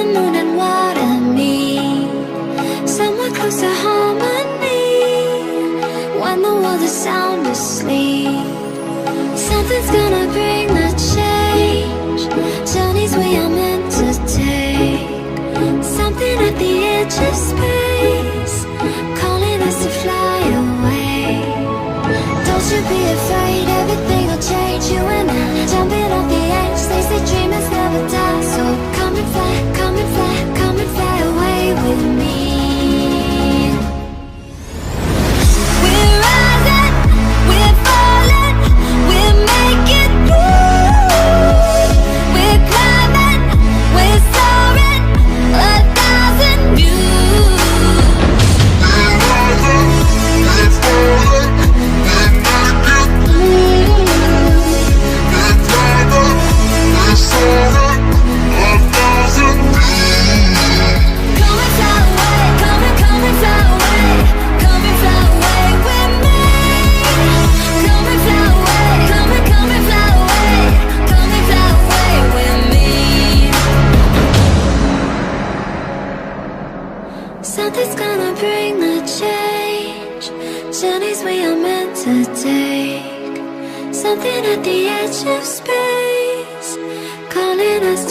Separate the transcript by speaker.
Speaker 1: the moon and water meet somewhere close to harmony. When the world is sound asleep, something's gonna bring the change. Journeys we are meant to take, something at the edge of space, calling us to fly away. Don't you be afraid, everything will change. You and I, jumping off the edge. They say dreamers never die, so come and fly, come and fly, come and fly away with me. We're rising, we're falling, we're making through. We're climbing, we're soaring, 1,000 views.
Speaker 2: We're rising, we're falling, we're making through. We're climbing, we're soaring, 1,000 views.
Speaker 1: Come and fly away, come and fly away, come and fly away with me. Come and fly away, come and fly away, come and fly away with me. Something's gonna bring the change. Journeys we are meant to take, something at the edge of space, calling us